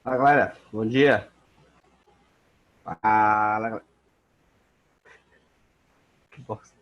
Fala, galera. Bom dia. Fala, galera. Que bosta.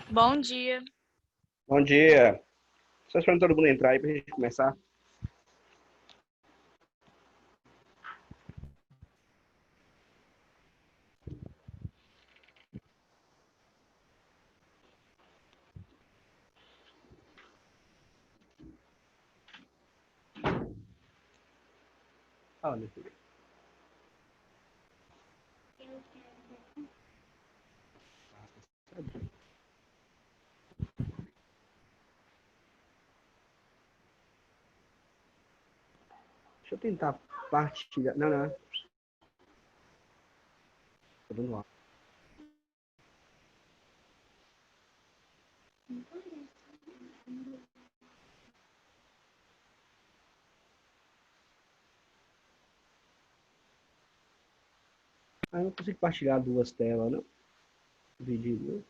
Bom dia. Bom dia. Só esperando todo mundo entrar aí pra gente começar. Fala, meu filho. Deixa eu tentar partilhar. Não, não. Tô dando aula. Ah, eu não consigo partilhar duas telas, não. Vídeo, não.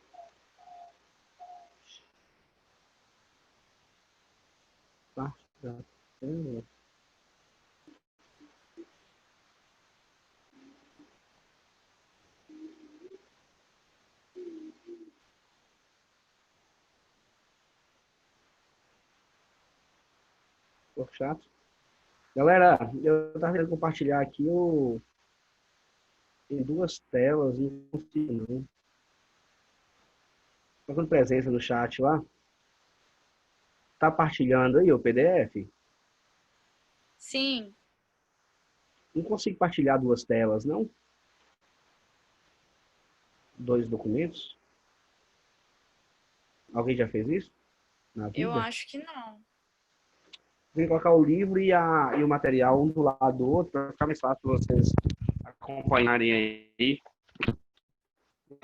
Partilhar tela. Ficou chato. Galera, eu tava querendo compartilhar aqui em duas telas, não consigo, não. Tá com presença no chat lá? Tá partilhando aí o PDF? Sim, Não consigo partilhar duas telas, não? Dois documentos? Alguém já fez isso na eu vida? acho que não. Tem que colocar o livro e o material um do lado do outro para ficar mais fácil para vocês acompanharem aí.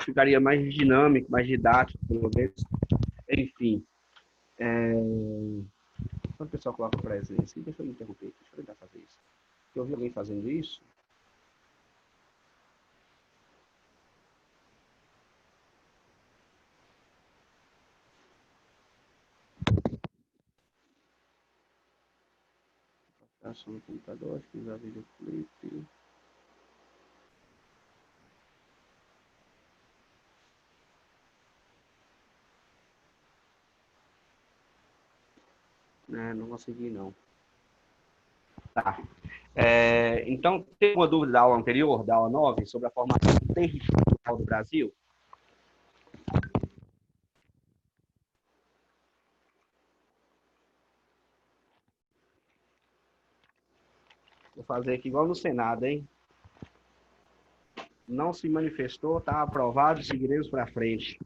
Ficaria mais dinâmico, mais didático, pelo menos. Enfim. Quando o pessoal coloca presença, deixa eu me interromper, deixa eu tentar fazer isso. Eu vi alguém fazendo isso. Ação no computador, acho que usar videoclipe. Não consegui, não. Tá. Então, tem uma dúvida da aula anterior, da aula 9, sobre a formação territorial do Brasil? Vou fazer aqui igual no Senado, hein? Não se manifestou, está aprovado, seguiremos para frente.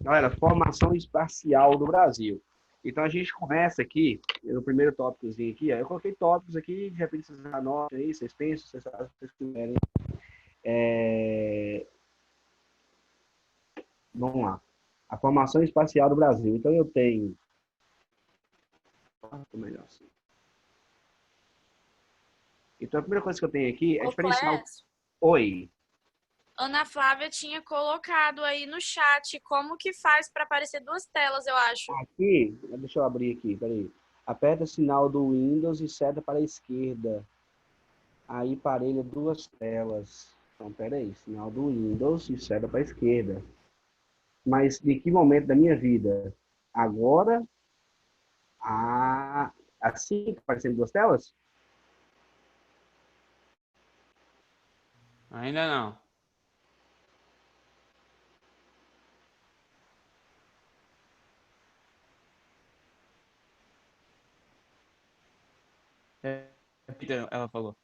Galera, formação espacial do Brasil. Então, a gente começa aqui no primeiro tópicozinho aqui, ó, eu coloquei tópicos aqui, de repente vocês anotam aí, vocês pensam, vocês fazem o que vocês quiserem. Vamos lá. A formação espacial do Brasil. Então eu tenho. Melhor assim. Então a primeira coisa que eu tenho aqui é Ô, diferencial. Clécio, Oi. Ana Flávia tinha colocado aí no chat como que faz para aparecer duas telas, eu acho. Aqui, deixa eu abrir aqui, peraí. Aperta o sinal do Windows e seta para a esquerda. Aí parelha duas telas. Então, peraí. Sinal do Windows e seta para a esquerda. Mas de que momento da minha vida? Agora, assim, aparecendo duas telas? Ainda não. Repita, ela falou.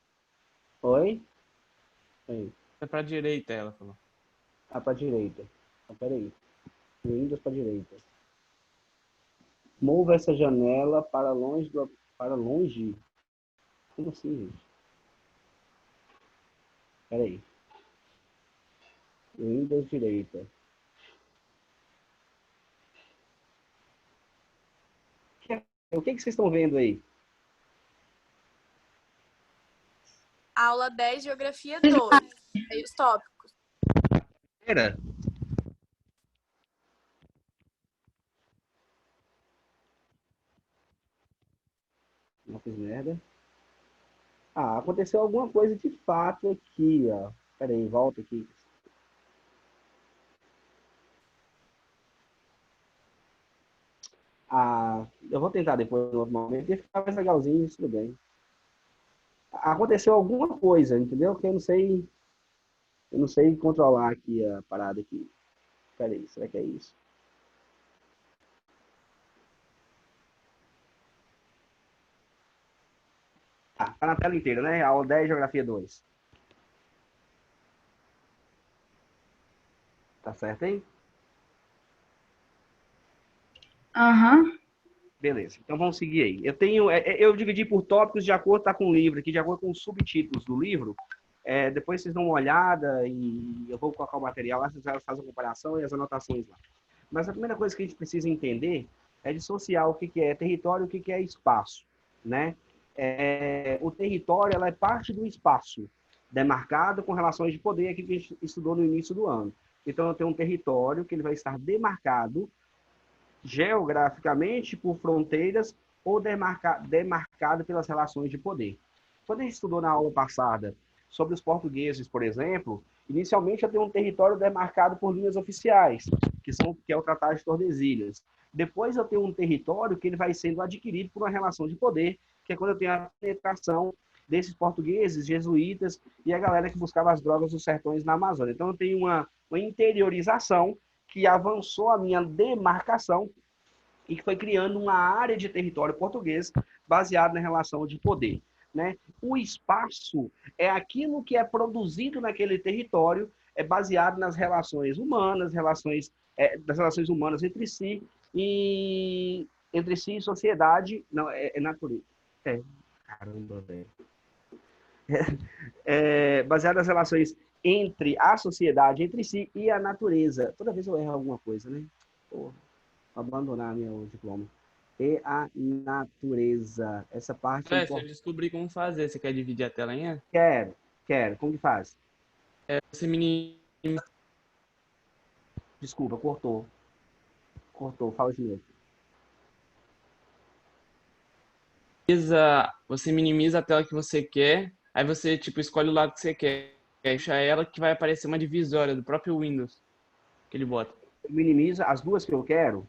Oi? Oi. É pra direita, ela falou. Ah, para a direita. Então, peraí. Windows para a direita. Mova essa janela para longe do. Para longe? Como assim, gente? Peraí. Windows direita. O que vocês estão vendo aí? Aula 10, Geografia 2. Aí os tópicos. Era? Não fiz merda. Ah, aconteceu alguma coisa de fato aqui, ó. Peraí, volta aqui. Ah, eu vou tentar depois, no outro momento, e ficar mais legalzinho, isso tudo bem. Aconteceu alguma coisa, entendeu? Que eu não sei controlar aqui a parada aqui. Peraí, será que é isso? Tá na tela inteira, né? Aula 10, Geografia 2. Tá certo, hein? Aham. Beleza, então vamos seguir aí. Eu dividi por tópicos de acordo com o livro, aqui de acordo com os subtítulos do livro. Depois vocês dão uma olhada e eu vou colocar o material lá, vocês fazem a comparação e as anotações lá. Mas a primeira coisa que a gente precisa entender é dissociar o que é território e o que é espaço, né? O território ela é parte do espaço, demarcado com relações de poder, aqui que a gente estudou no início do ano. Então, eu tenho um território que ele vai estar demarcado geograficamente por fronteiras ou demarcado pelas relações de poder. Quando a gente estudou na aula passada sobre os portugueses, por exemplo, inicialmente eu tenho um território demarcado por linhas oficiais, que é o Tratado de Tordesilhas. Depois eu tenho um território que ele vai sendo adquirido por uma relação de poder, que é quando eu tenho a penetração desses portugueses, jesuítas e a galera que buscava as drogas dos sertões na Amazônia. Então eu tenho uma interiorização que avançou a minha demarcação e que foi criando uma área de território português baseada na relação de poder. Né? O espaço é aquilo que é produzido naquele território, é baseado nas relações humanas, das relações humanas entre si e sociedade, não é natureza. Caramba, velho. Baseado nas relações entre a sociedade, entre si e a natureza. Toda vez eu erro alguma coisa, né? Porra, abandonar meu diploma. E a natureza. Essa parte é É, se eu importante. descobrir como fazer, você quer dividir a tela em? Quero. Como que faz? Você minimiza, Desculpa, cortou. Fala de novo. você minimiza a tela que você quer, aí você tipo escolhe o lado que você quer. Fecha ela que vai aparecer uma divisória do próprio Windows que ele bota. Minimiza as duas que eu quero.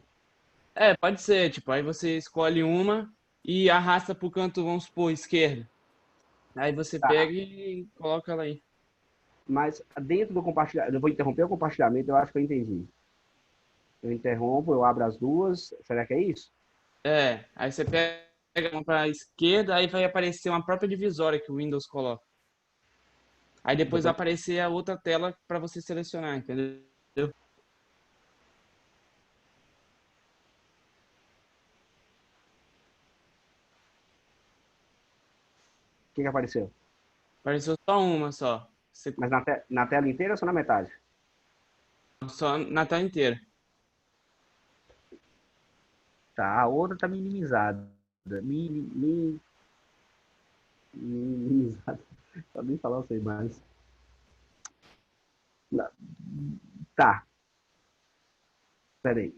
Pode ser, tipo, aí você escolhe uma e arrasta pro canto, vamos supor, esquerdo. Aí você Tá. pega e coloca ela aí. Mas dentro do compartilhamento, eu vou interromper o compartilhamento, eu acho que eu entendi. Eu interrompo, eu abro as duas. Será que é isso? Aí você pega uma para a esquerda, aí vai aparecer uma própria divisória que o Windows coloca. Aí depois vai Depois, aparecer a outra tela para você selecionar, entendeu? que apareceu? Apareceu só uma só. Mas na tela inteira ou só na metade? Só na tela inteira. Tá, a outra tá minimizada. Minimizada. Pra nem falar, eu sei mais. Tá, peraí.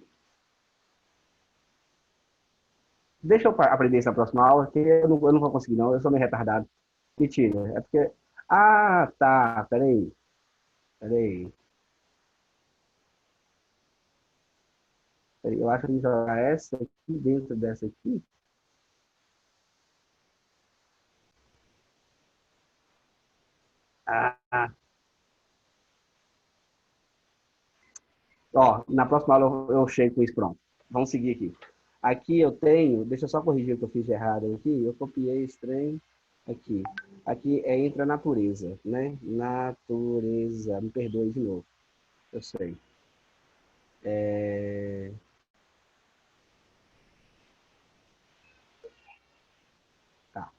Deixa eu aprender essa próxima aula, que eu não vou conseguir, não. Eu sou meio retardado. Mentira. É porque. Ah, tá. Peraí. Peraí. Peraí. Eu acho que jogar essa aqui dentro dessa aqui. Ah, ó, na próxima aula eu chego com isso pronto. Vamos seguir aqui. Aqui eu tenho, deixa eu só corrigir o que eu fiz de errado aqui. Eu copiei esse trem aqui. Aqui é entre a natureza, né? Natureza. Me perdoe de novo. Eu sei. É... Tá.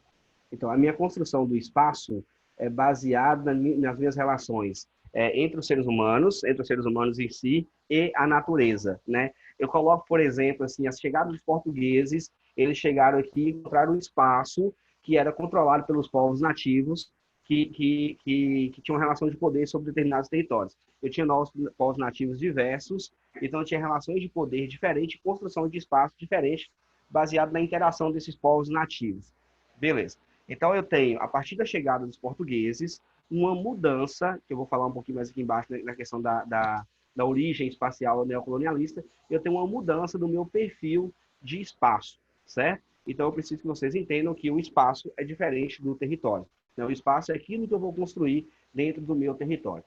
Então, a minha construção do espaço é baseada nas minhas relações entre os seres humanos em si e a natureza, né? Eu coloco, por exemplo, assim, a chegada dos portugueses, eles chegaram aqui e encontraram um espaço que era controlado pelos povos nativos que tinham relação de poder sobre determinados territórios. Eu tinha novos povos nativos diversos, então eu tinha relações de poder diferentes, construção de espaço diferente, baseado na interação desses povos nativos. Beleza. Então, eu tenho, a partir da chegada dos portugueses, uma mudança, que eu vou falar um pouquinho mais aqui embaixo na questão da origem espacial neocolonialista, eu tenho uma mudança do meu perfil de espaço, certo? Então, eu preciso que vocês entendam que o espaço é diferente do território. Então, o espaço é aquilo que eu vou construir dentro do meu território.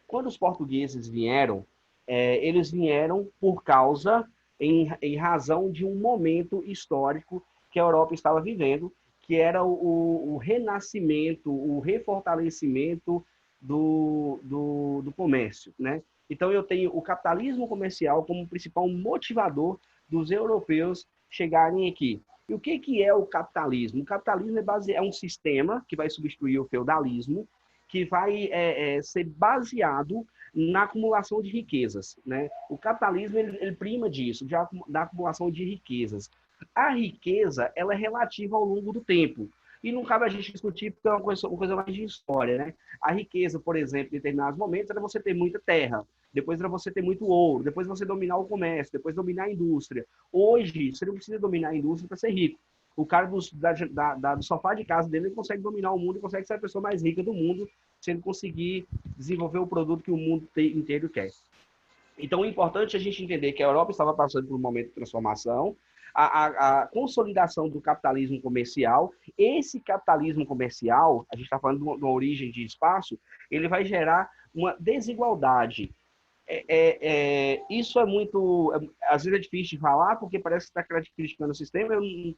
Quando os portugueses vieram, eles vieram por causa, em razão de um momento histórico que a Europa estava vivendo, que era o renascimento, o refortalecimento do comércio, né? Então, eu tenho o capitalismo comercial como principal motivador dos europeus chegarem aqui. E o que é o capitalismo? O capitalismo é um sistema que vai substituir o feudalismo, que vai ser baseado na acumulação de riquezas, né? O capitalismo ele prima disso, da acumulação de riquezas. A riqueza ela é relativa ao longo do tempo. E não cabe a gente discutir porque é uma coisa mais de história, né? A riqueza, por exemplo, em determinados momentos, era você ter muita terra, depois era você ter muito ouro, depois você dominar o comércio, depois dominar a indústria. Hoje, você não precisa dominar a indústria para ser rico. O cara do sofá de casa dele ele consegue dominar o mundo e consegue ser a pessoa mais rica do mundo se ele conseguir desenvolver o produto que o mundo inteiro quer. Então, o importante é a gente entender que a Europa estava passando por um momento de transformação, a consolidação do capitalismo comercial. Esse capitalismo comercial, a gente está falando de uma origem de espaço, ele vai gerar uma desigualdade. Isso é muito. Às vezes é difícil de falar, porque parece que está criticando o sistema, eu não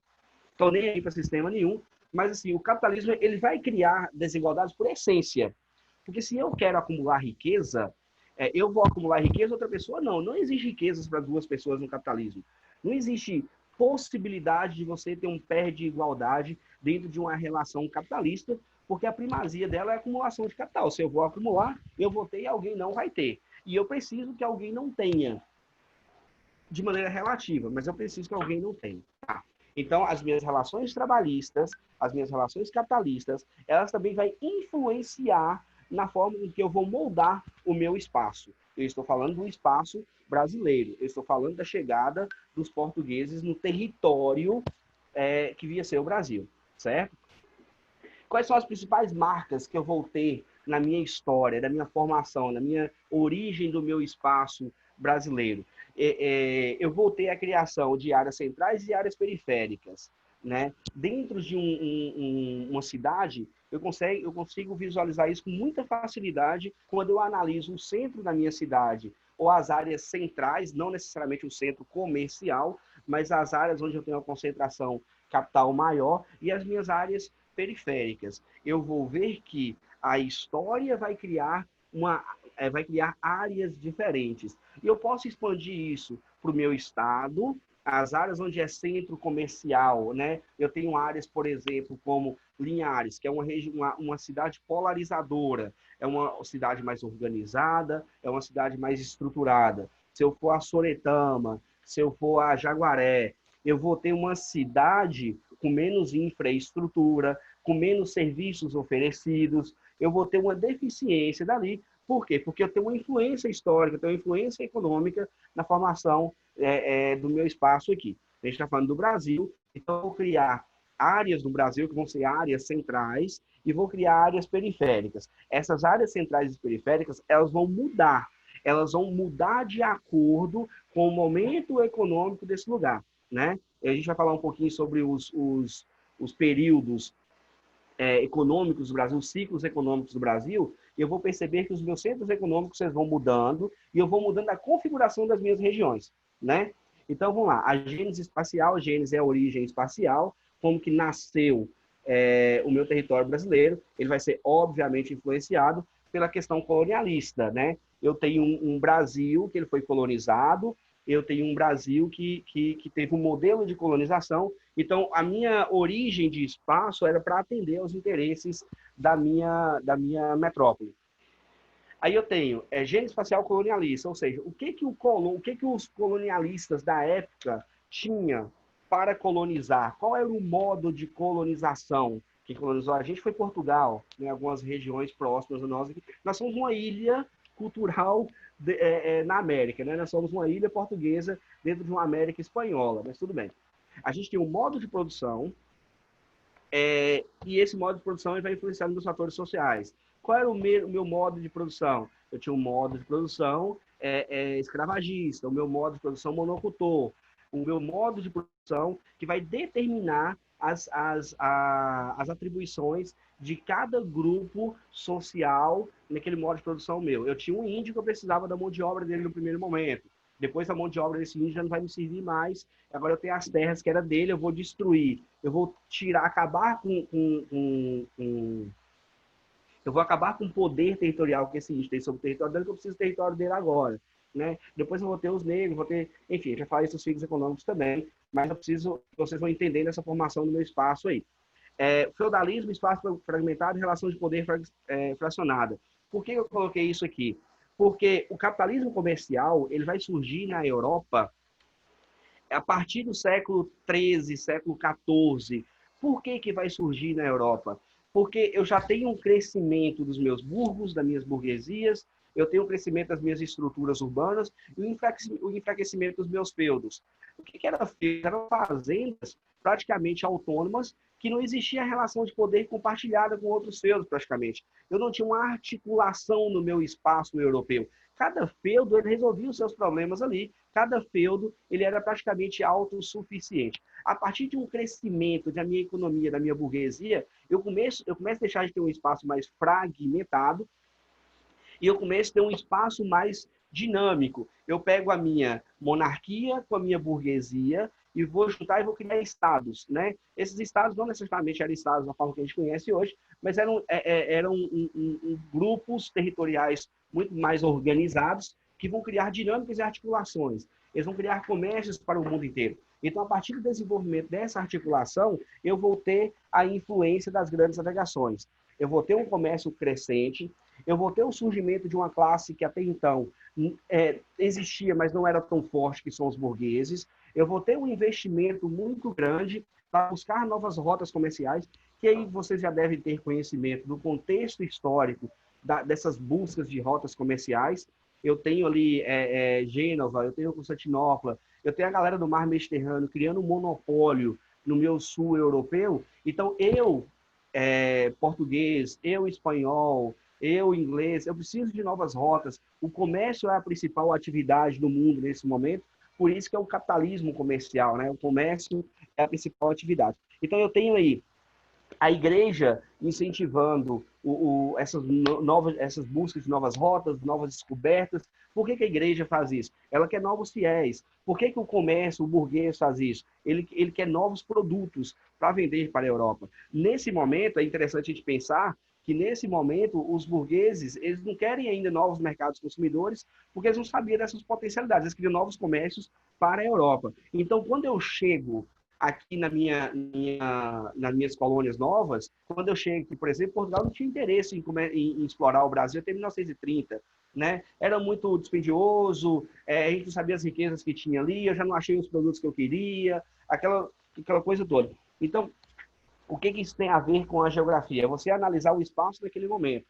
estou nem aí para sistema nenhum, mas assim, o capitalismo ele vai criar desigualdades por essência. Porque se eu quero acumular riqueza, eu vou acumular riqueza, outra pessoa não. Não existe riquezas para duas pessoas no capitalismo. Não existe possibilidade de você ter um pé de igualdade dentro de uma relação capitalista, porque a primazia dela é a acumulação de capital. Se eu vou acumular, eu vou ter e alguém não vai ter. E eu preciso que alguém não tenha, de maneira relativa, mas eu preciso que alguém não tenha. Tá? Então, as minhas relações trabalhistas, as minhas relações capitalistas, elas também vão influenciar na forma em que eu vou moldar o meu espaço. Eu estou falando do espaço brasileiro, eu estou falando da chegada dos portugueses no território que via ser o Brasil, certo? Quais são as principais marcas que eu vou ter na minha história, da minha formação, na minha origem do meu espaço brasileiro? Eu vou ter a criação de áreas centrais e áreas periféricas. Né? Dentro de uma cidade, eu consigo visualizar isso com muita facilidade quando eu analiso o centro da minha cidade ou as áreas centrais, não necessariamente o centro comercial, mas as áreas onde eu tenho uma concentração capital maior e as minhas áreas periféricas. Eu vou ver que a história vai criar áreas diferentes. E eu posso expandir isso para o meu estado, as áreas onde é centro comercial, né? Eu tenho áreas, por exemplo, como Linhares, que é uma cidade polarizadora, é uma cidade mais organizada, é uma cidade mais estruturada. Se eu for a Soretama, se eu for a Jaguaré, eu vou ter uma cidade com menos infraestrutura, com menos serviços oferecidos, eu vou ter uma deficiência dali. Por quê? Porque eu tenho uma influência histórica, eu tenho uma influência econômica na formação do meu espaço aqui. A gente está falando do Brasil, então eu vou criar áreas do Brasil que vão ser áreas centrais e vou criar áreas periféricas. Essas áreas centrais e periféricas, elas vão mudar de acordo com o momento econômico desse lugar, né? E a gente vai falar um pouquinho sobre os períodos econômicos do Brasil, os ciclos econômicos do Brasil, e eu vou perceber que os meus centros econômicos vão mudando e eu vou mudando a configuração das minhas regiões, né? Então, vamos lá. A gênese espacial, a gênese é a origem espacial, como que nasceu o meu território brasileiro, ele vai ser, obviamente, influenciado pela questão colonialista, né? Eu tenho um Brasil que ele foi colonizado, eu tenho um Brasil que teve um modelo de colonização. Então, a minha origem de espaço era para atender aos interesses da minha metrópole. Aí eu tenho gênese espacial colonialista, ou seja, o que os colonialistas da época tinham para colonizar? Qual era o modo de colonização? Quem colonizou a gente foi Portugal, né? Algumas regiões próximas a nós. Nós somos uma ilha cultural na América, né? Nós somos uma ilha portuguesa dentro de uma América espanhola, mas tudo bem. A gente tem um modo de produção, e esse modo de produção vai influenciar nos fatores sociais. Qual era o meu modo de produção? Eu tinha um modo de produção escravagista, o meu modo de produção monocultor, o meu modo de produção que vai determinar as atribuições de cada grupo social naquele modo de produção meu. Eu tinha um índio que eu precisava da mão de obra dele no primeiro momento. Depois a mão de obra desse índio já não vai me servir mais. Agora eu tenho as terras que era dele, eu vou destruir. Eu vou acabar eu vou acabar com o poder territorial que esse índio tem sobre o território dele, que eu preciso do território dele agora. Né? Depois eu vou ter os negros, vou ter... Enfim, já falei dos ciclos econômicos também, mas eu preciso que vocês vão entendendo essa formação do meu espaço aí. Feudalismo, espaço fragmentado e relação de poder fracionada. Por que eu coloquei isso aqui? Porque o capitalismo comercial ele vai surgir na Europa a partir do século XIII, século XIV. Por que vai surgir na Europa? Porque eu já tenho um crescimento dos meus burgos, das minhas burguesias, eu tenho um crescimento das minhas estruturas urbanas e o enfraquecimento dos meus feudos. O que era feudo? Eram fazendas praticamente autônomas que não existia relação de poder compartilhada com outros feudos, praticamente. Eu não tinha uma articulação no meu espaço europeu. Cada feudo ele resolvia os seus problemas ali. Cada feudo ele era praticamente autossuficiente. A partir de um crescimento da minha economia, da minha burguesia, eu começo a deixar de ter um espaço mais fragmentado e eu começo a ter um espaço mais dinâmico. Eu pego a minha monarquia com a minha burguesia e vou juntar e vou criar estados, né? Esses estados não necessariamente eram estados da forma que a gente conhece hoje, mas eram grupos territoriais muito mais organizados que vão criar dinâmicas e articulações. Eles vão criar comércios para o mundo inteiro. Então, a partir do desenvolvimento dessa articulação, eu vou ter a influência das grandes navegações. Eu vou ter um comércio crescente, eu vou ter o surgimento de uma classe que até então existia, mas não era tão forte, que são os burgueses. Eu vou ter um investimento muito grande para buscar novas rotas comerciais, que aí vocês já devem ter conhecimento do contexto histórico dessas buscas de rotas comerciais. Eu tenho ali Gênova, eu tenho Constantinopla, eu tenho a galera do Mar Mediterrâneo criando um monopólio no meu sul europeu. Então, eu, português, eu, espanhol, eu, inglês, eu preciso de novas rotas. O comércio é a principal atividade do mundo nesse momento, por isso que é o capitalismo comercial, né? O comércio é a principal atividade. Então, eu tenho aí a igreja incentivando essas buscas de novas rotas, novas descobertas. Por que a igreja faz isso? Ela quer novos fiéis. Por que o comércio, o burguês faz isso? Ele quer novos produtos para vender para a Europa. Nesse momento, é interessante a gente pensar que nesse momento os burgueses, eles não querem ainda novos mercados consumidores, porque eles não sabiam dessas potencialidades, eles queriam novos comércios para a Europa. Então, quando eu chego aqui nas minhas colônias novas, quando eu chego aqui, por exemplo, Portugal não tinha interesse em explorar o Brasil até 1930, né? Era muito dispendioso, a gente não sabia as riquezas que tinha ali, eu já não achei os produtos que eu queria, aquela coisa toda. Então, o que isso tem a ver com a geografia? É você analisar o espaço naquele momento.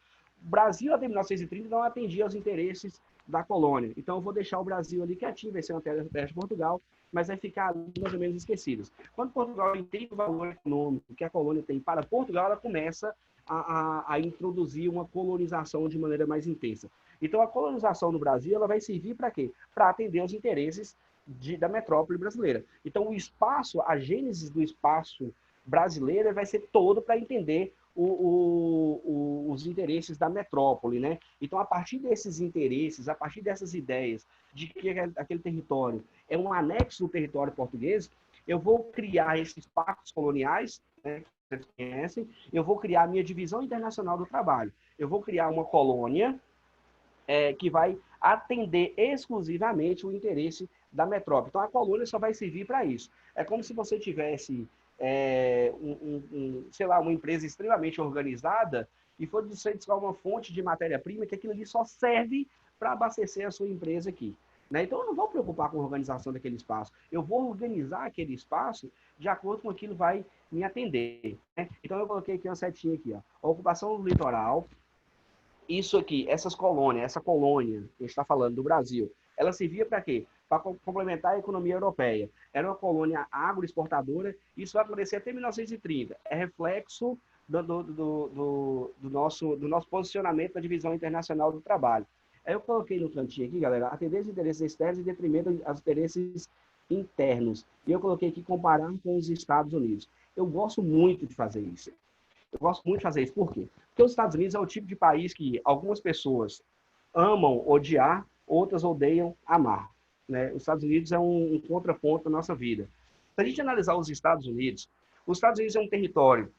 O Brasil, até 1930, não atendia aos interesses da colônia. Então, eu vou deixar o Brasil ali quietinho, vai ser uma terra de Portugal, mas vai ficar ali mais ou menos esquecido. Quando Portugal entende o valor econômico que a colônia tem para Portugal, ela começa a introduzir uma colonização de maneira mais intensa. Então, a colonização no Brasil ela vai servir para quê? Para atender aos interesses da metrópole brasileira. Então, o espaço, a gênese do espaço brasileiro vai ser todo para entender os interesses da metrópole, né? Então, a partir desses interesses, a partir dessas ideias de que aquele território é um anexo do território português, eu vou criar esses pactos coloniais, né, que vocês conhecem, eu vou criar a minha divisão internacional do trabalho, eu vou criar uma colônia que vai atender exclusivamente o interesse da metrópole. Então, a colônia só vai servir para isso. É como se você tivesse sei lá, uma empresa extremamente organizada e for buscar uma fonte de matéria-prima que aquilo ali só serve para abastecer a sua empresa aqui. Né? Então, eu não vou preocupar com a organização daquele espaço. Eu vou organizar aquele espaço de acordo com aquilo que vai me atender. Né? Então, eu coloquei aqui uma setinha aqui. Ó. A ocupação do litoral. Isso aqui, essa colônia que a gente está falando do Brasil, ela servia para quê? Para complementar a economia europeia. Era uma colônia agroexportadora, isso vai acontecer até 1930. É reflexo do nosso posicionamento na divisão internacional do trabalho. Aí eu coloquei no cantinho aqui, galera, atender os interesses externos em detrimento aos interesses internos. E eu coloquei aqui comparar com os Estados Unidos. Eu gosto muito de fazer isso. Eu gosto muito de fazer isso. Por quê? Porque os Estados Unidos é o tipo de país que algumas pessoas amam odiar, outras odeiam amar. Né? Os Estados Unidos é um contraponto da nossa vida. Se a gente analisar os Estados Unidos é um território,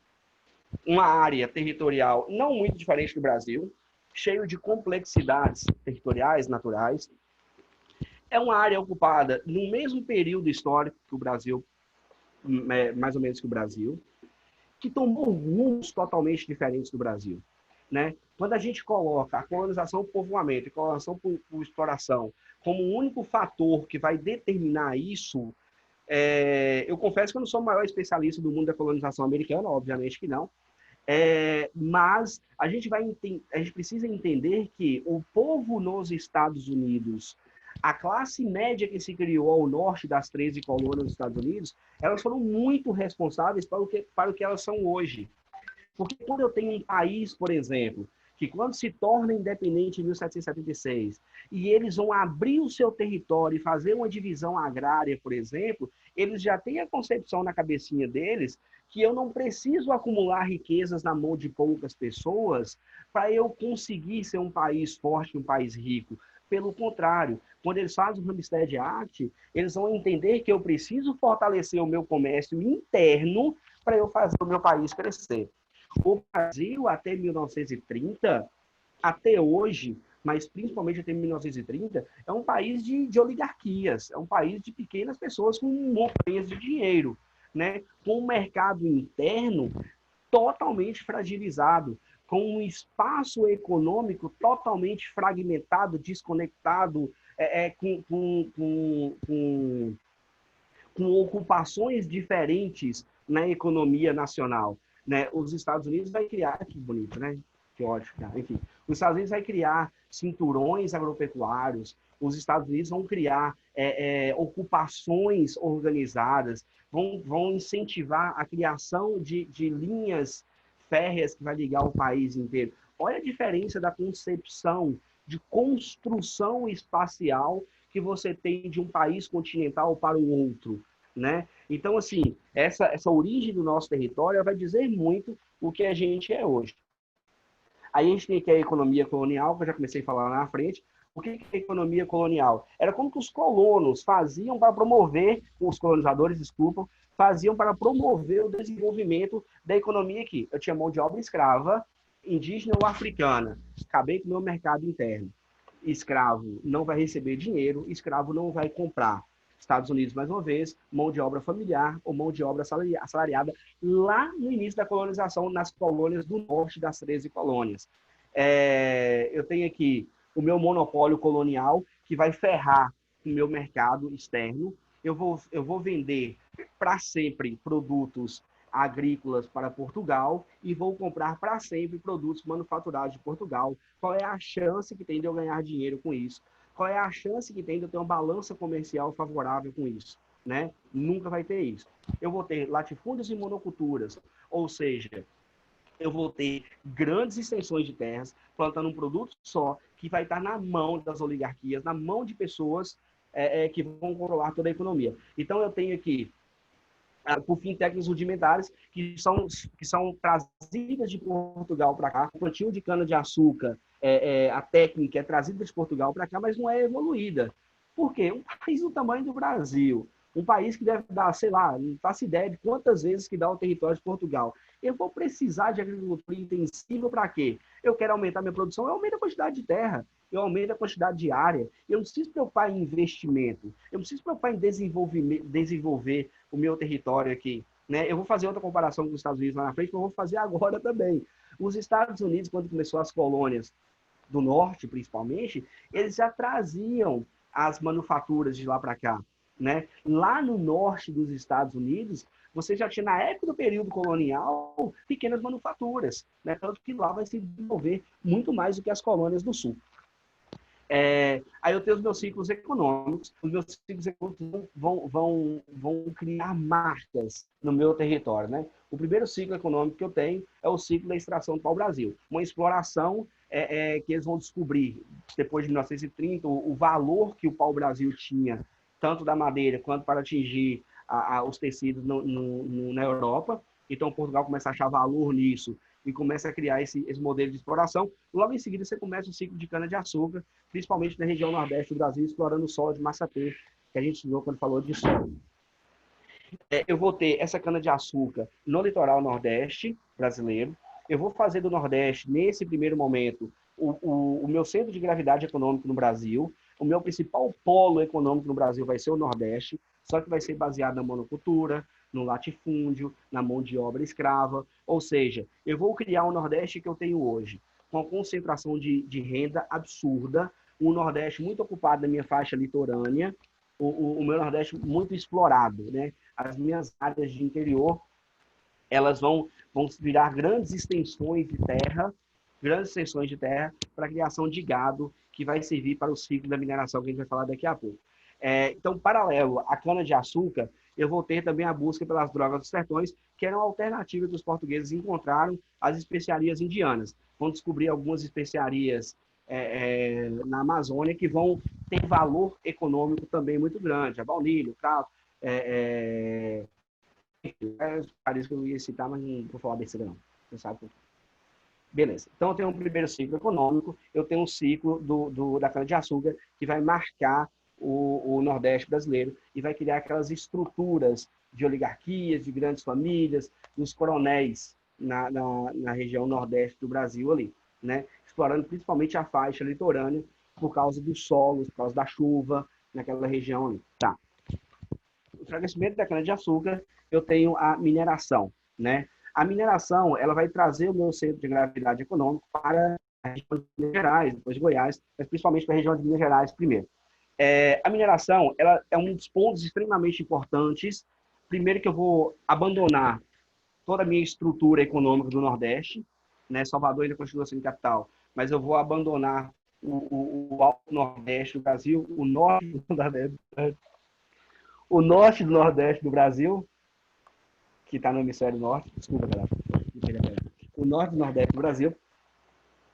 uma área territorial não muito diferente do Brasil, cheio de complexidades territoriais, naturais. É uma área ocupada no mesmo período histórico que o Brasil, mais ou menos que o Brasil, que tomou rumos totalmente diferentes do Brasil. Né? Quando a gente coloca a colonização por povoamento e colonização por exploração como o único fator que vai determinar isso, eu confesso que eu não sou o maior especialista do mundo da colonização americana, obviamente que não, mas a gente precisa entender que o povo nos Estados Unidos, a classe média que se criou ao norte das 13 colônias dos Estados Unidos, elas foram muito responsáveis para o que elas são hoje. Porque quando eu tenho um país, por exemplo, que quando se torna independente em 1776, e eles vão abrir o seu território e fazer uma divisão agrária, por exemplo, eles já têm a concepção na cabecinha deles que eu não preciso acumular riquezas na mão de poucas pessoas para eu conseguir ser um país forte, um país rico. Pelo contrário, quando eles fazem o Homestead Act, eles vão entender que eu preciso fortalecer o meu comércio interno para eu fazer o meu país crescer. O Brasil, até 1930, até hoje, mas principalmente até 1930, é um país de oligarquias, é um país de pequenas pessoas com montanhas de dinheiro, né? Com um mercado interno totalmente fragilizado, com um espaço econômico totalmente fragmentado, desconectado, com ocupações diferentes na economia nacional. Né? Os Estados Unidos vai criar, que bonito, né? Que ótimo, cara. Enfim, os Estados Unidos vai criar cinturões agropecuários, os Estados Unidos vão criar ocupações organizadas, vão incentivar a criação de linhas férreas que vai ligar o país inteiro. Olha a diferença da concepção de construção espacial que você tem de um país continental para o outro. Né? Então, assim, essa origem do nosso território vai dizer muito o que a gente é hoje. Aí a gente tem aqui a economia colonial, que eu já comecei a falar lá na frente. O que é a economia colonial? Era como que os colonos faziam para promover, os colonizadores, desculpa, faziam para promover o desenvolvimento da economia aqui. Eu tinha mão de obra escrava, indígena ou africana, acabei com o meu mercado interno. Escravo não vai receber dinheiro, escravo não vai comprar. Estados Unidos, mais uma vez, mão de obra familiar ou mão de obra assalariada lá no início da colonização, nas colônias do norte das 13 colônias. Eu tenho aqui o meu monopólio colonial, que vai ferrar o meu mercado externo. Eu vou vender para sempre produtos agrícolas para Portugal e vou comprar para sempre produtos manufaturados de Portugal. Qual é a chance que tem de eu ganhar dinheiro com isso? Qual é a chance que tem de eu ter uma balança comercial favorável com isso? Né? Nunca vai ter isso. Eu vou ter latifúndios e monoculturas, ou seja, eu vou ter grandes extensões de terras, plantando um produto só, que vai estar na mão das oligarquias, na mão de pessoas que vão controlar toda a economia. Então, eu tenho aqui, por fim, técnicas rudimentares que são trazidas de Portugal para cá. O plantio de cana-de-açúcar, a técnica é trazida de Portugal para cá, mas não é evoluída. Por quê? Um país do tamanho do Brasil, um país que deve dar, sei lá, não faço ideia de quantas vezes que dá o território de Portugal. Eu vou precisar de agricultura intensiva para quê? Eu quero aumentar minha produção, eu aumento a quantidade de terra, eu aumento a quantidade de área. Eu não preciso preocupar em investimento, eu não preciso preocupar em desenvolver o meu território aqui. Né? Eu vou fazer outra comparação com os Estados Unidos lá na frente, mas eu vou fazer agora também. Os Estados Unidos, quando começou as colônias do norte, principalmente, eles já traziam as manufaturas de lá para cá. Né? Lá no norte dos Estados Unidos, você já tinha, na época do período colonial, pequenas manufaturas. Né? Tanto que lá vai se desenvolver muito mais do que as colônias do sul. Aí eu tenho os meus ciclos econômicos. Os meus ciclos econômicos vão criar marcas no meu território. Né? O primeiro ciclo econômico que eu tenho é o ciclo da extração do pau-brasil. Uma exploração que eles vão descobrir, depois de 1930, o valor que o pau-brasil tinha, tanto da madeira quanto para atingir os tecidos na Europa. Então, Portugal começa a achar valor nisso e começa a criar esse modelo de exploração. Logo em seguida, você começa o ciclo de cana-de-açúcar, principalmente na região nordeste do Brasil, explorando o solo de Massapê, que a gente viu quando falou de solo. Eu vou ter essa cana-de-açúcar no litoral nordeste brasileiro. Eu vou fazer do Nordeste, nesse primeiro momento, o meu centro de gravidade econômico no Brasil. O meu principal polo econômico no Brasil vai ser o Nordeste, só que vai ser baseado na monocultura, no latifúndio, na mão de obra escrava. Ou seja, eu vou criar o Nordeste que eu tenho hoje, com a concentração de renda absurda, um Nordeste muito ocupado na minha faixa litorânea, o meu Nordeste muito explorado. Né? As minhas áreas de interior, elas vão virar grandes extensões de terra para a criação de gado, que vai servir para o ciclo da mineração, que a gente vai falar daqui a pouco. Então, paralelo à cana-de-açúcar, eu vou ter também a busca pelas drogas dos sertões, que eram a alternativa que os portugueses encontraram às especiarias indianas. Vão descobrir algumas especiarias na Amazônia que vão ter valor econômico também muito grande. A baunilha, o cravo, que eu ia citar, mas não vou falar besteira não. Você sabe por quê. Beleza. Então, eu tenho um primeiro ciclo econômico, eu tenho um ciclo da cana-de-açúcar que vai marcar o Nordeste brasileiro e vai criar aquelas estruturas de oligarquias, de grandes famílias, dos coronéis na região Nordeste do Brasil ali, né? Explorando principalmente a faixa litorânea por causa dos solos, por causa da chuva naquela região ali. Tá. O enfraquecimento da cana-de-açúcar, eu tenho a mineração, né? A mineração, ela vai trazer o meu centro de gravidade econômico para a região de Minas Gerais, depois de Goiás, mas principalmente para a região de Minas Gerais primeiro. A mineração, ela é um dos pontos extremamente importantes. Primeiro que eu vou abandonar toda a minha estrutura econômica do Nordeste, né? Salvador ainda continua sendo capital, mas eu vou abandonar o Alto Nordeste do Brasil, o Norte do Nordeste do Brasil, que está no hemisfério norte, desculpa, galera, o norte do Nordeste do Brasil,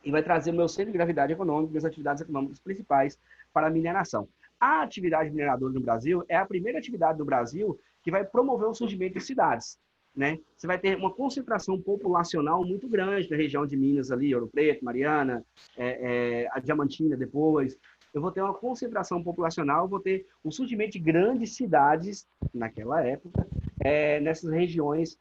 e vai trazer o meu centro de gravidade econômica, minhas atividades econômicas principais para a mineração. A atividade mineradora no Brasil é a primeira atividade do Brasil que vai promover o surgimento de cidades. Né? Você vai ter uma concentração populacional muito grande na região de Minas, ali, Ouro Preto, Mariana, a Diamantina depois. Eu vou ter uma concentração populacional, vou ter o surgimento de grandes cidades, naquela época, nessas regiões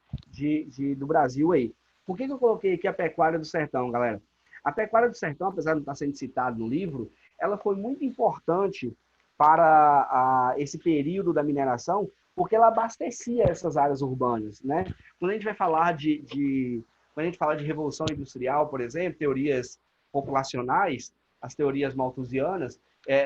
do Brasil aí. Por que eu coloquei aqui a pecuária do sertão, galera? A pecuária do sertão, apesar de não estar sendo citado no livro, ela foi muito importante para esse período da mineração, porque ela abastecia essas áreas urbanas, né? Quando a gente vai falar quando a gente fala de revolução industrial, por exemplo, teorias populacionais, as teorias malthusianas,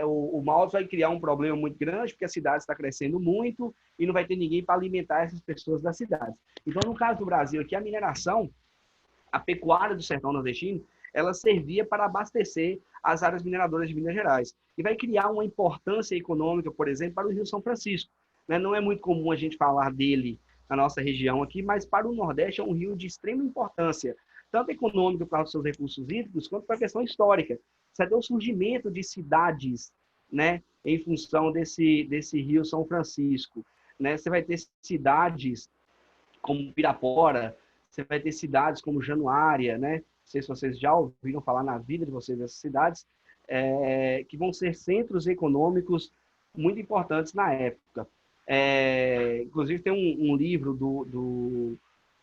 o Malthus vai criar um problema muito grande, porque a cidade está crescendo muito e não vai ter ninguém para alimentar essas pessoas das cidades. Então, no caso do Brasil aqui, a mineração, a pecuária do sertão nordestino, ela servia para abastecer as áreas mineradoras de Minas Gerais. E vai criar uma importância econômica, por exemplo, para o Rio São Francisco. Né? Não é muito comum a gente falar dele na nossa região aqui, mas para o Nordeste é um rio de extrema importância, tanto econômica para os seus recursos hídricos, quanto para a questão histórica. Você tem o surgimento de cidades, né, em função desse rio São Francisco. Né? Você vai ter cidades como Pirapora, você vai ter cidades como Januária, né? Não sei se vocês já ouviram falar na vida de vocês dessas cidades, que vão ser centros econômicos muito importantes na época. Inclusive tem um livro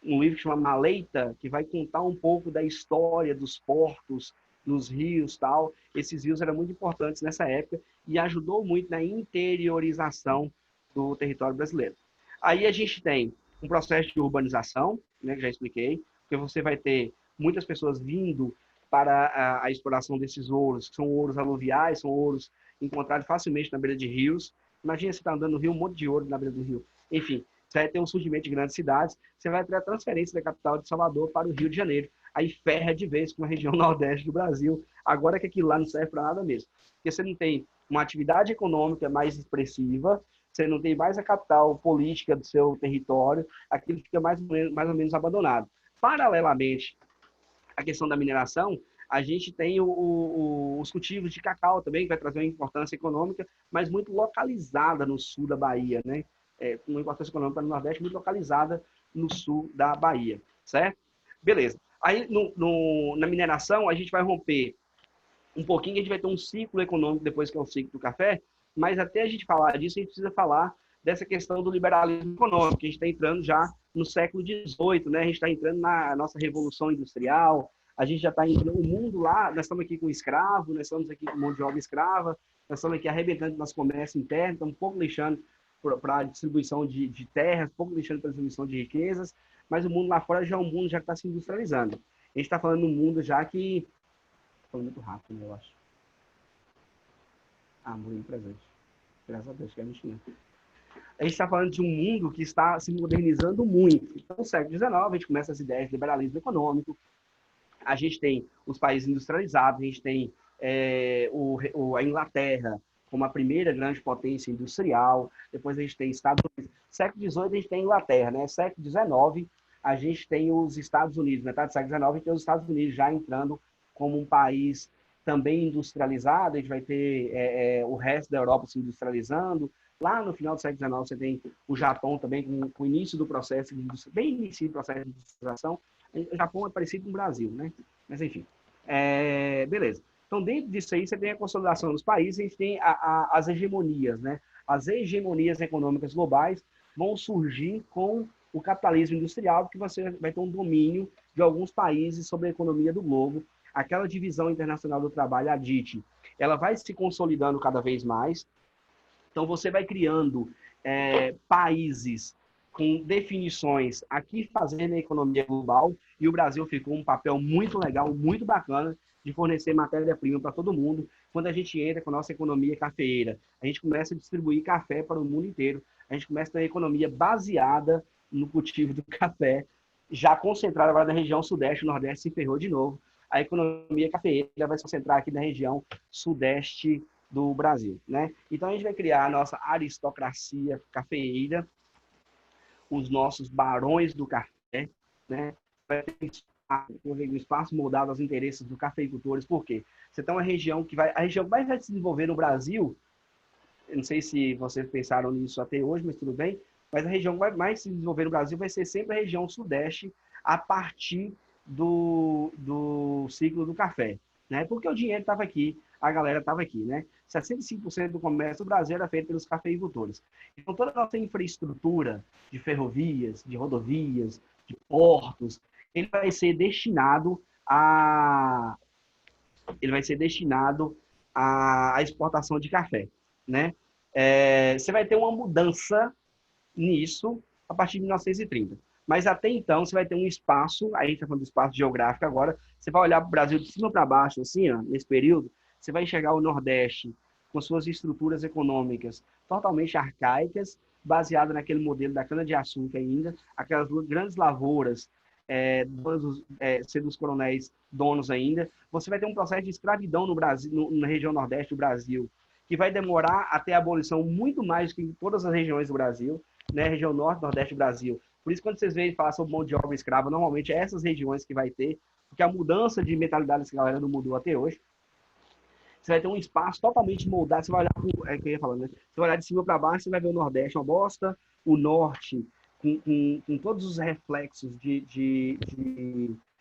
um livro que chama Maleita, que vai contar um pouco da história dos portos, dos rios, tal. Esses rios eram muito importantes nessa época e ajudou muito na interiorização do território brasileiro. Aí a gente tem um processo de urbanização, né, que já expliquei, porque você vai ter muitas pessoas vindo para a exploração desses ouros, que são ouros aluviais, são ouros encontrados facilmente na beira de rios. Imagina você está andando no rio, um monte de ouro na beira do rio. Enfim, você vai ter um surgimento de grandes cidades, você vai ter a transferência da capital de Salvador para o Rio de Janeiro. Aí ferra de vez com a região nordeste do Brasil, agora que aquilo lá não serve para nada mesmo. Porque você não tem uma atividade econômica mais expressiva, você não tem mais a capital política do seu território, aquilo fica mais ou menos abandonado. Paralelamente à questão da mineração, a gente tem os cultivos de cacau também, que vai trazer uma importância econômica, mas muito localizada no sul da Bahia, né? Uma importância econômica no Nordeste, muito localizada no sul da Bahia, certo? Beleza. Aí, na mineração, a gente vai romper um pouquinho, a gente vai ter um ciclo econômico depois que é o ciclo do café, mas até a gente falar disso, a gente precisa falar dessa questão do liberalismo econômico, que a gente está entrando já no século XVIII, né? A gente está entrando na nossa revolução industrial, a gente já está entrando no mundo lá, nós estamos aqui com escravo, nós estamos aqui com mão de obra escrava, nós estamos aqui arrebentando nosso comércio interno, estamos um pouco deixando para a distribuição de terras, um pouco deixando para a distribuição de riquezas, mas o mundo lá fora já é um mundo já que está se industrializando. A gente está falando de um mundo já que... Estou falando muito rápido, né, eu acho. Muito presente. Graças a Deus que a gente não. A gente está falando de um mundo que está se modernizando muito. Então, no século XIX, a gente começa as ideias de liberalismo econômico, a gente tem os países industrializados, a gente tem a Inglaterra como a primeira grande potência industrial, depois a gente tem Estados Unidos. Século XVIII a gente tem a Inglaterra, né? Século XIX a gente tem os Estados Unidos, metade do século XIX a gente tem os Estados Unidos já entrando como um país também industrializado, a gente vai ter o resto da Europa se industrializando. Lá no final do século XIX você tem o Japão também com o início do processo de industrialização, bem início do processo de industrialização. O Japão é parecido com o Brasil, né? Mas enfim, beleza. Então dentro disso aí você tem a consolidação dos países, a gente tem as hegemonias, né? As hegemonias econômicas globais vão surgir com o capitalismo industrial, porque você vai ter um domínio de alguns países sobre a economia do globo. Aquela divisão internacional do trabalho, a DIT, ela vai se consolidando cada vez mais. Então, você vai criando países com definições aqui fazendo a economia global, e o Brasil ficou um papel muito legal, muito bacana, de fornecer matéria-prima para todo mundo. Quando a gente entra com a nossa economia cafeeira, a gente começa a distribuir café para o mundo inteiro, a gente começa a ter uma economia baseada no cultivo do café, já concentrada agora na região sudeste, o nordeste se ferrou de novo. A economia cafeeira vai se concentrar aqui na região sudeste do Brasil, né? Então a gente vai criar a nossa aristocracia cafeeira, os nossos barões do café, né? Vai ter um espaço moldado aos interesses dos cafeicultores. Por quê? Você tem uma região a região que mais vai se desenvolver no Brasil, eu não sei se vocês pensaram nisso até hoje, mas tudo bem, mas a região que vai mais se desenvolver no Brasil vai ser sempre a região sudeste, a partir do ciclo do café, né? Porque o dinheiro estava aqui, a galera estava aqui, né? 65% do comércio do Brasil era feito pelos cafeicultores. Então, toda a nossa infraestrutura de ferrovias, de rodovias, de portos, ele vai ser destinado a à exportação de café, né? Você vai ter uma mudança nisso a partir de 1930. Mas até então, você vai ter um espaço, aí a gente está falando do espaço geográfico agora, você vai olhar para o Brasil de cima para baixo, assim, ó, nesse período, você vai enxergar o Nordeste com suas estruturas econômicas totalmente arcaicas, baseado naquele modelo da cana-de-açúcar ainda, aquelas grandes lavouras, sendo os coronéis donos ainda. Você vai ter um processo de escravidão no Brasil, na região Nordeste do Brasil, que vai demorar até a abolição muito mais que em todas as regiões do Brasil, né? Região Norte, Nordeste do Brasil. Por isso, quando vocês veem falar sobre mão de obra escrava, normalmente é essas regiões que vai ter, porque a mudança de mentalidade dessa galera não mudou até hoje. Você vai ter um espaço totalmente moldado. Você vai olhar, que eu ia falando, né? Você vai olhar de cima para baixo, você vai ver o Nordeste uma bosta, o Norte com todos os reflexos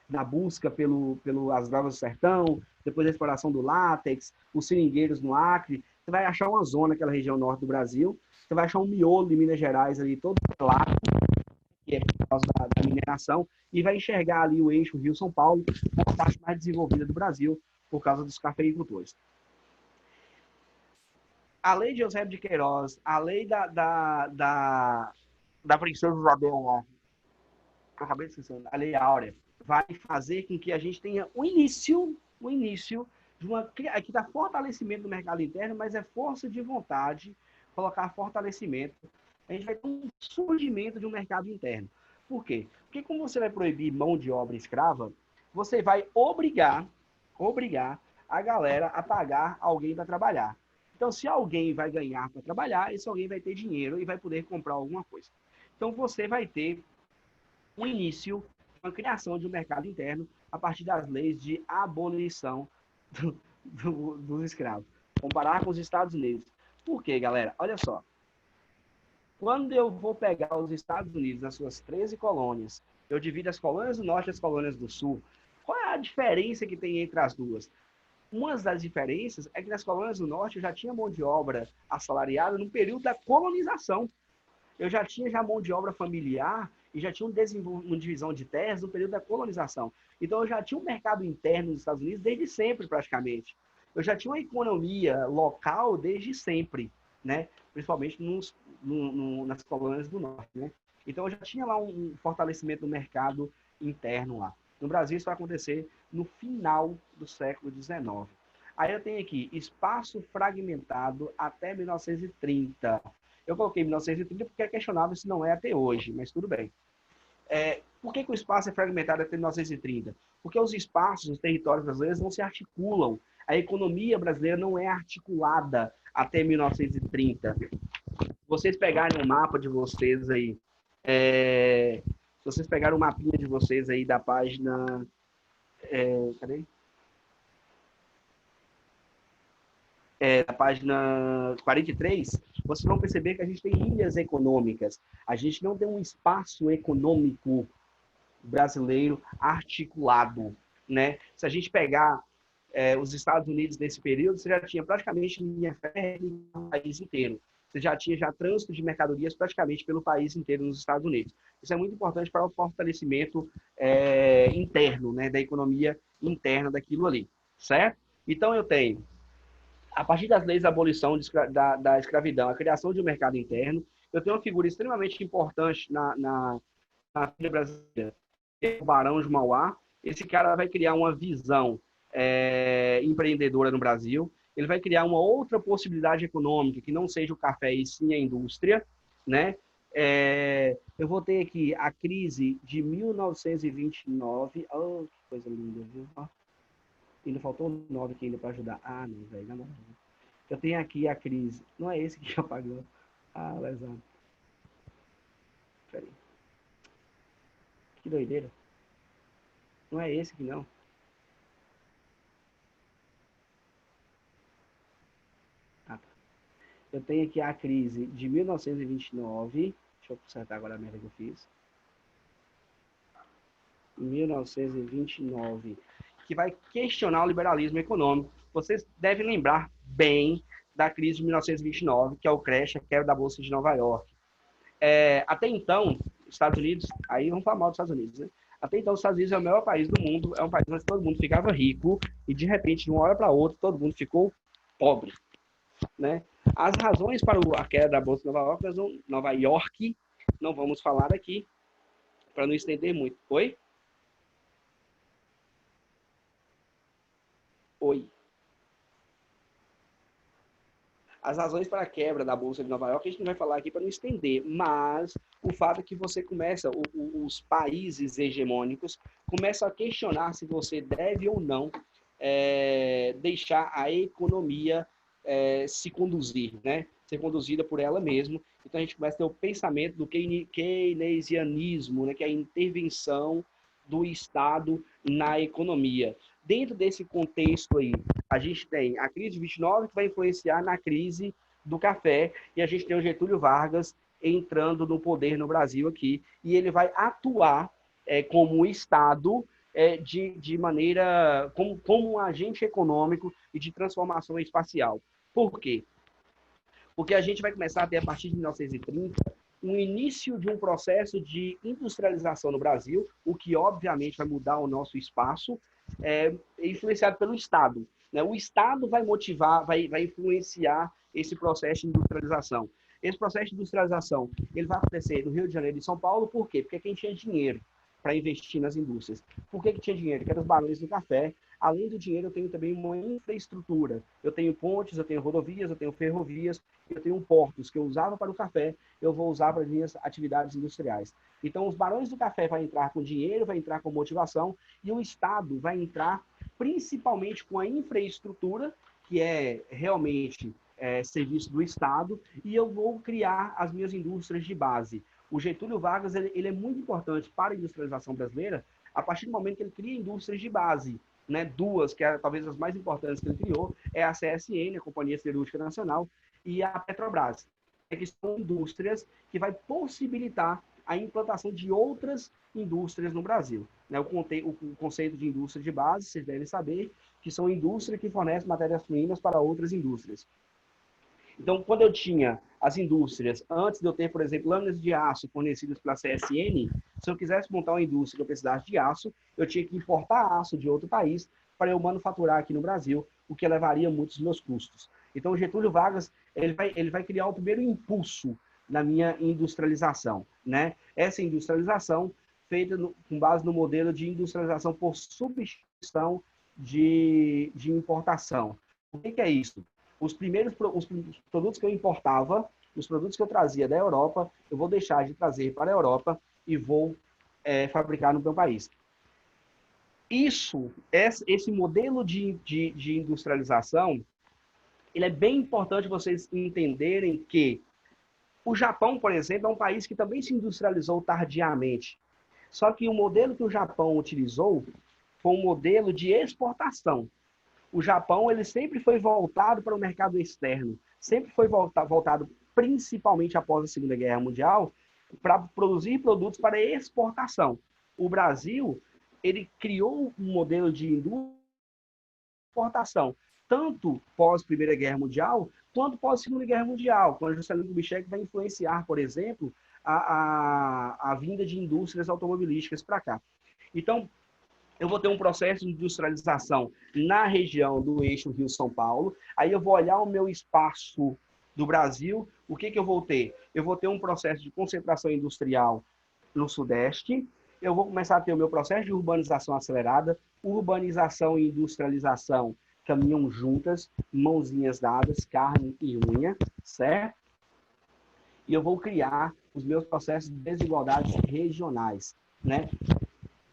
da busca pelas drogas do sertão, depois da exploração do látex, os seringueiros no Acre. Você vai achar uma zona, aquela região norte do Brasil. Você vai achar um miolo de Minas Gerais ali, todo lá, que é por causa da mineração, e vai enxergar ali o eixo Rio-São Paulo, a parte mais desenvolvida do Brasil, por causa dos cafeicultores. A lei de Eusébio de Queiroz, a lei da princesa Isabel, que eu acabei de esquecer, a lei Áurea, vai fazer com que a gente tenha o início de uma... Aqui está fortalecimento do mercado interno, mas é força de vontade, colocar fortalecimento. A gente vai ter um surgimento de um mercado interno. Por quê? Porque como você vai proibir mão de obra escrava, você vai obrigar a galera a pagar alguém para trabalhar. Então, se alguém vai ganhar para trabalhar, esse alguém vai ter dinheiro e vai poder comprar alguma coisa. Então, você vai ter um início, uma criação de um mercado interno a partir das leis de abolição dos escravos. Comparar com os Estados Unidos. Por quê, galera? Olha só. Quando eu vou pegar os Estados Unidos nas suas 13 colônias, eu divido as colônias do Norte e as colônias do Sul. Qual é a diferença que tem entre as duas? Uma das diferenças é que nas colônias do Norte eu já tinha mão de obra assalariada no período da colonização. Eu já tinha mão de obra familiar e já tinha uma divisão de terras no período da colonização. Então, eu já tinha um mercado interno nos Estados Unidos desde sempre, praticamente. Eu já tinha uma economia local desde sempre, né? Principalmente nas colônias do Norte, né? Então, eu já tinha lá um fortalecimento do mercado interno lá. No Brasil, isso vai acontecer no final do século XIX. Aí eu tenho aqui espaço fragmentado até 1930. Eu coloquei 1930 porque é questionável se não é até hoje, mas tudo bem. Por que o espaço é fragmentado até 1930? Porque os espaços, os territórios brasileiros não se articulam. A economia brasileira não é articulada até 1930. Vocês pegarem o mapa de vocês aí, se vocês pegarem o mapinha de vocês aí da página... cadê? Da página 43, vocês vão perceber que a gente tem ilhas econômicas. A gente não tem um espaço econômico brasileiro articulado, né? Se a gente pegar os Estados Unidos nesse período, você já tinha praticamente linha férrea no país inteiro. Você já tinha trânsito de mercadorias praticamente pelo país inteiro nos Estados Unidos. Isso é muito importante para o fortalecimento interno, né, da economia interna daquilo ali, certo? Então, eu tenho, a partir das leis da abolição da escravidão, a criação de um mercado interno, eu tenho uma figura extremamente importante na família brasileira, que é o Barão de Mauá. Esse cara vai criar uma visão empreendedora no Brasil. Ele vai criar uma outra possibilidade econômica que não seja o café e sim a indústria, né? Eu vou ter aqui a crise de 1929. Oh, que coisa linda, viu? Ainda faltou 9 aqui ainda para ajudar. Ah, não, velho, não. Eu tenho aqui a crise. Não é esse que apagou. Ah, lesão. Peraí. Que doideira. Não é esse que não. Ah, tá. Eu tenho aqui a crise de 1929. Deixa eu consertar agora a merda que eu fiz. 1929. Que vai questionar o liberalismo econômico. Vocês devem lembrar bem da crise de 1929, que é o crash, a quebra da Bolsa de Nova York. Até então, Estados Unidos, aí vamos falar mal dos Estados Unidos, né? Até então, os Estados Unidos é o maior país do mundo, é um país onde todo mundo ficava rico e, de repente, de uma hora para outra, todo mundo ficou pobre, né? As razões para a queda da Bolsa de Nova York, não vamos falar aqui, para não estender muito. Oi? Oi. As razões para a quebra da Bolsa de Nova York, a gente não vai falar aqui para não estender, mas o fato é que você começa, os países hegemônicos começam a questionar se você deve ou não deixar a economia se conduzir, né? Ser conduzida por ela mesma. Então a gente começa a ter o pensamento do keynesianismo, né? Que é a intervenção do Estado na economia. Dentro desse contexto aí, a gente tem a crise de 29, que vai influenciar na crise do café, e a gente tem o Getúlio Vargas entrando no poder no Brasil aqui, e ele vai atuar como Estado de maneira, como um agente econômico e de transformação espacial. Por quê? Porque a gente vai começar a ter, a partir de 1930, um início de um processo de industrialização no Brasil, o que obviamente vai mudar o nosso espaço, influenciado pelo Estado. Né? O Estado vai motivar, vai influenciar esse processo de industrialização. Esse processo de industrialização ele vai acontecer no Rio de Janeiro e São Paulo, por quê? Porque quem tinha dinheiro para investir nas indústrias. Por que tinha dinheiro? Porque eram os barões do café. Além do dinheiro, eu tenho também uma infraestrutura. Eu tenho pontes, eu tenho rodovias, eu tenho ferrovias, eu tenho portos que eu usava para o café, eu vou usar para as minhas atividades industriais. Então, os barões do café vão entrar com dinheiro, vai entrar com motivação, e o Estado vai entrar principalmente com a infraestrutura, que é realmente serviço do Estado, e eu vou criar as minhas indústrias de base. O Getúlio Vargas ele é muito importante para a industrialização brasileira a partir do momento que ele cria indústrias de base. Né? Duas, que é talvez as mais importantes que ele criou, é a CSN, a Companhia Siderúrgica Nacional, e a Petrobras, que são indústrias que vai possibilitar a implantação de outras indústrias no Brasil. Né? O conceito de indústria de base, vocês devem saber, que são indústrias que fornecem matérias-primas para outras indústrias. Então, quando eu tinha as indústrias, antes de eu ter, por exemplo, lâminas de aço fornecidas pela CSN, se eu quisesse montar uma indústria que eu precisasse de aço, eu tinha que importar aço de outro país para eu manufaturar aqui no Brasil, o que elevaria muito os meus custos. Então, o Getúlio Vargas ele vai criar o primeiro impulso na minha industrialização. Né? Essa industrialização feita com base no modelo de industrialização por substituição de importação. O que é isso? Os produtos que eu importava, os produtos que eu trazia da Europa, eu vou deixar de trazer para a Europa e vou fabricar no meu país. Esse modelo de industrialização, ele é bem importante vocês entenderem que o Japão, por exemplo, é um país que também se industrializou tardiamente. Só que o modelo que o Japão utilizou foi um modelo de exportação. O Japão ele sempre foi voltado para o mercado externo, sempre foi voltado principalmente após a Segunda Guerra Mundial para produzir produtos para exportação. O Brasil ele criou um modelo de exportação, tanto pós Primeira Guerra Mundial quanto pós Segunda Guerra Mundial, quando Juscelino Kubitschek vai influenciar, por exemplo, a vinda de indústrias automobilísticas para cá. Então, eu vou ter um processo de industrialização na região do eixo Rio-São Paulo, aí eu vou olhar o meu espaço do Brasil, o que eu vou ter? Eu vou ter um processo de concentração industrial no Sudeste, eu vou começar a ter o meu processo de urbanização acelerada, urbanização e industrialização caminham juntas, mãozinhas dadas, carne e unha, certo? E eu vou criar os meus processos de desigualdades regionais, né?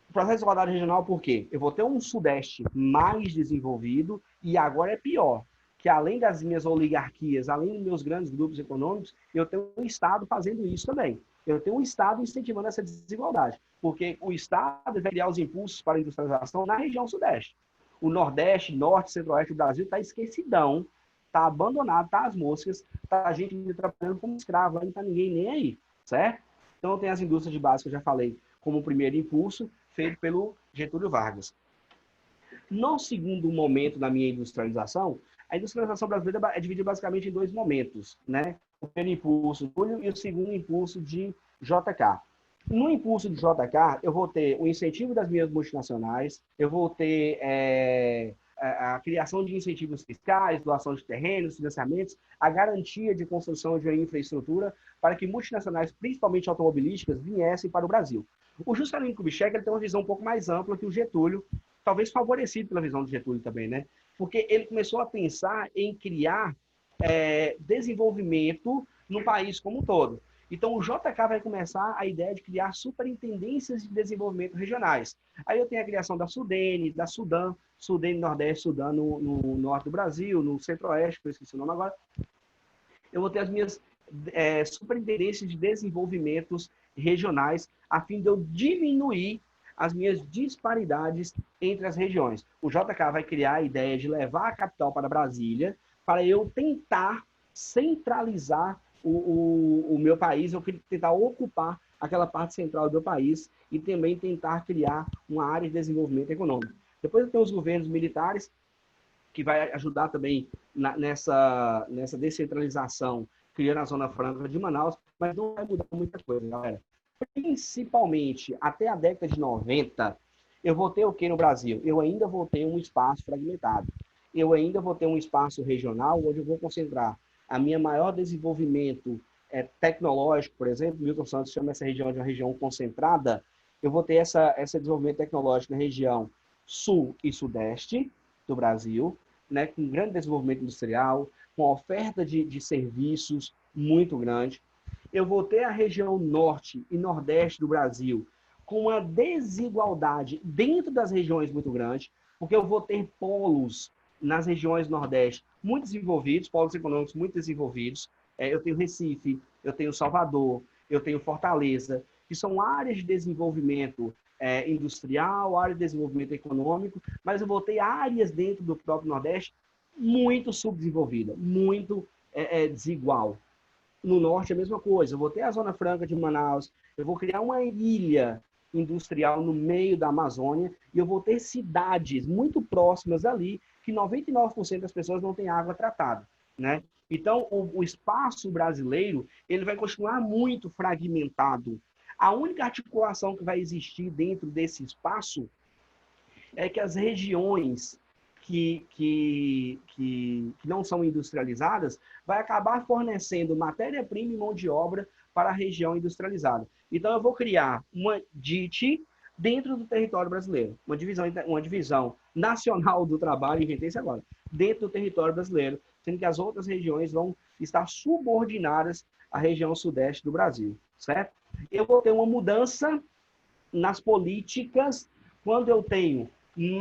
O processo de desigualdade regional, por quê? Eu vou ter um Sudeste mais desenvolvido e agora é pior, que além das minhas oligarquias, além dos meus grandes grupos econômicos, eu tenho um Estado fazendo isso também. Eu tenho um Estado incentivando essa desigualdade, porque o Estado vai criar os impulsos para a industrialização na região Sudeste. O Nordeste, Norte, Centro-Oeste do Brasil está esquecidão, está abandonado, está às moscas, está a gente trabalhando como escravo, não está ninguém nem aí, certo? Então tem as indústrias de base que eu já falei como primeiro impulso, feito pelo Getúlio Vargas. No segundo momento da minha industrialização, a industrialização brasileira é dividida basicamente em dois momentos, né? O primeiro impulso de Getúlio e o segundo impulso de JK. No impulso do JK, eu vou ter o incentivo das minhas multinacionais, eu vou ter a criação de incentivos fiscais, doação de terrenos, financiamentos, a garantia de construção de infraestrutura para que multinacionais, principalmente automobilísticas, viessem para o Brasil. O Juscelino Kubitschek ele tem uma visão um pouco mais ampla que o Getúlio, talvez favorecido pela visão do Getúlio também, né? Porque ele começou a pensar em criar desenvolvimento no país como um todo. Então, o JK vai começar a ideia de criar superintendências de desenvolvimento regionais. Aí eu tenho a criação da Sudene, da Sudã, Sudene Nordeste, Sudã no norte do Brasil, no Centro-Oeste, que eu esqueci o nome agora. Eu vou ter as minhas superintendências de desenvolvimentos regionais, a fim de eu diminuir as minhas disparidades entre as regiões. O JK vai criar a ideia de levar a capital para Brasília, para eu tentar centralizar o meu país, eu queria tentar ocupar aquela parte central do meu país e também tentar criar uma área de desenvolvimento econômico. Depois eu tenho os governos militares, que vai ajudar também nessa descentralização, criando a Zona Franca de Manaus, mas não vai mudar muita coisa, galera. Principalmente até a década de 90, eu vou ter o que no Brasil? Eu ainda vou ter um espaço fragmentado. Eu ainda vou ter um espaço regional onde eu vou concentrar a minha maior desenvolvimento tecnológico, por exemplo, Milton Santos chama essa região de uma região concentrada, eu vou ter esse desenvolvimento tecnológico na região sul e sudeste do Brasil, né, com grande desenvolvimento industrial, com oferta de serviços muito grande. Eu vou ter a região norte e nordeste do Brasil com uma desigualdade dentro das regiões muito grande, porque eu vou ter polos nas regiões nordeste muito desenvolvidos, polos econômicos muito desenvolvidos. Eu tenho Recife, eu tenho Salvador, eu tenho Fortaleza, que são áreas de desenvolvimento industrial, áreas de desenvolvimento econômico, mas eu vou ter áreas dentro do próprio Nordeste muito subdesenvolvida, muito desigual. No Norte, a mesma coisa. Eu vou ter a Zona Franca de Manaus, eu vou criar uma ilha industrial no meio da Amazônia e eu vou ter cidades muito próximas ali que 99% das pessoas não têm água tratada, né? Então, o espaço brasileiro ele vai continuar muito fragmentado. A única articulação que vai existir dentro desse espaço é que as regiões que não são industrializadas vai acabar fornecendo matéria-prima e mão de obra para a região industrializada. Então, eu vou criar uma DIT dentro do território brasileiro, uma divisão nacional do trabalho, inventei isso agora, dentro do território brasileiro, sendo que as outras regiões vão estar subordinadas à região sudeste do Brasil, certo? Eu vou ter uma mudança nas políticas quando eu tenho um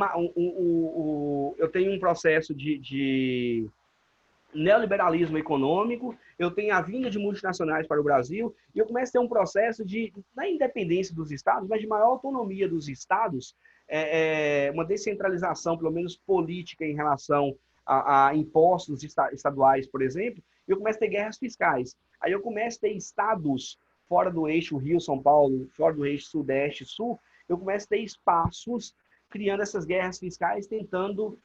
processo de neoliberalismo econômico, eu tenho a vinda de multinacionais para o Brasil, e eu começo a ter um processo da independência dos estados, mas de maior autonomia dos estados, uma descentralização, pelo menos política, em relação a impostos estaduais, por exemplo, e eu começo a ter guerras fiscais. Aí eu começo a ter estados fora do eixo Rio-São Paulo, fora do eixo Sudeste-Sul, eu começo a ter espaços criando essas guerras fiscais, tentando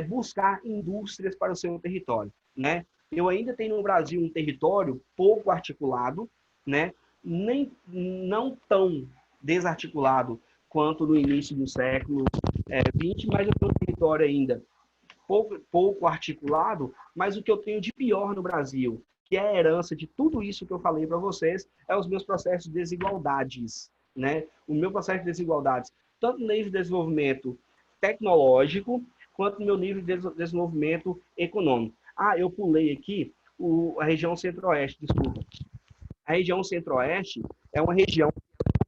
buscar indústrias para o seu território, né? Eu ainda tenho no Brasil um território pouco articulado, né? Não tão desarticulado quanto no início do século XX, mas eu tenho um território ainda pouco articulado, mas o que eu tenho de pior no Brasil, que é a herança de tudo isso que eu falei para vocês, é os meus processos de desigualdades, né? O meu processo de desigualdades, tanto no nível de desenvolvimento tecnológico, quanto no meu nível de desenvolvimento econômico. Eu pulei aqui a região centro-oeste, desculpa. A região centro-oeste é uma região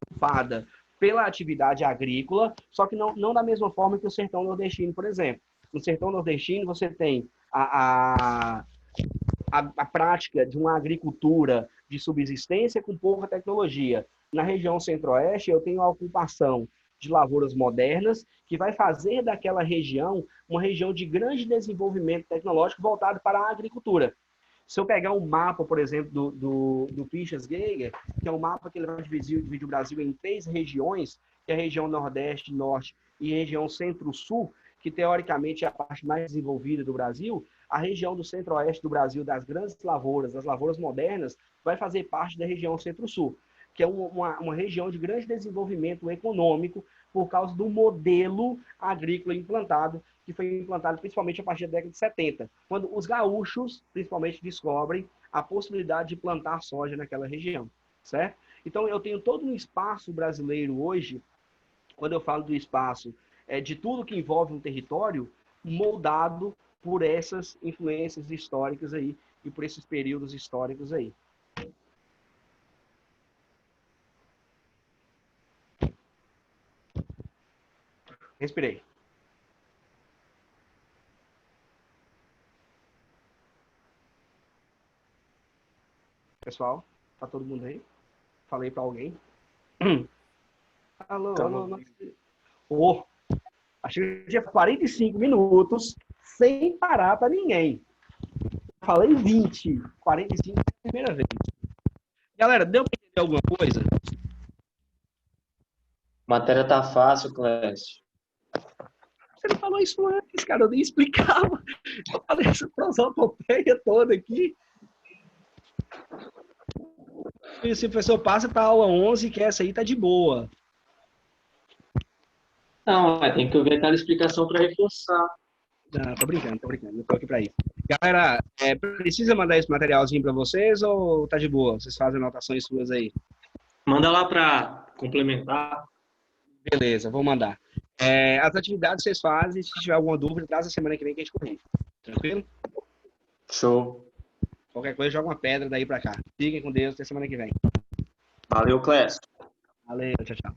ocupada pela atividade agrícola, só que não da mesma forma que o sertão nordestino, por exemplo. No sertão nordestino, você tem a prática de uma agricultura de subsistência com pouca tecnologia. Na região centro-oeste, eu tenho a ocupação de lavouras modernas, que vai fazer daquela região uma região de grande desenvolvimento tecnológico voltado para a agricultura. Se eu pegar um mapa, por exemplo, do Pinchas Geiger, que é um mapa que ele vai dividir o Brasil em 3 regiões, que é a região Nordeste, Norte e a região Centro-Sul, que teoricamente é a parte mais desenvolvida do Brasil, a região do Centro-Oeste do Brasil, das grandes lavouras, das lavouras modernas, vai fazer parte da região Centro-Sul. que é uma região de grande desenvolvimento econômico por causa do modelo agrícola implantado, que foi implantado principalmente a partir da década de 70, quando os gaúchos, principalmente, descobrem a possibilidade de plantar soja naquela região, certo? Então, eu tenho todo um espaço brasileiro hoje, quando eu falo do espaço, de tudo que envolve um território, moldado por essas influências históricas aí e por esses períodos históricos aí. Respirei. Pessoal, tá todo mundo aí? Falei para alguém? Alô, alô, alô. Achei que tinha 45 minutos sem parar para ninguém. Falei 20, 45 é a primeira vez. Galera, deu para entender alguma coisa? Matéria tá fácil, Clécio. Você não falou isso antes, cara, eu nem explicava. Eu falei essa prosopopeia toda aqui. E se o professor passa para a aula 11, que essa aí tá de boa. Não, tem que ouvir aquela explicação para reforçar. Não, tô brincando, não tô aqui para isso. Galera, precisa mandar esse materialzinho para vocês ou tá de boa? Vocês fazem anotações suas aí? Manda lá para complementar. Beleza, vou mandar. As atividades vocês fazem, se tiver alguma dúvida, traz a semana que vem que a gente corrige. Tranquilo? Show. Qualquer coisa, joga uma pedra daí para cá. Fiquem com Deus, até semana que vem. Valeu, Clécio. Valeu, tchau, tchau.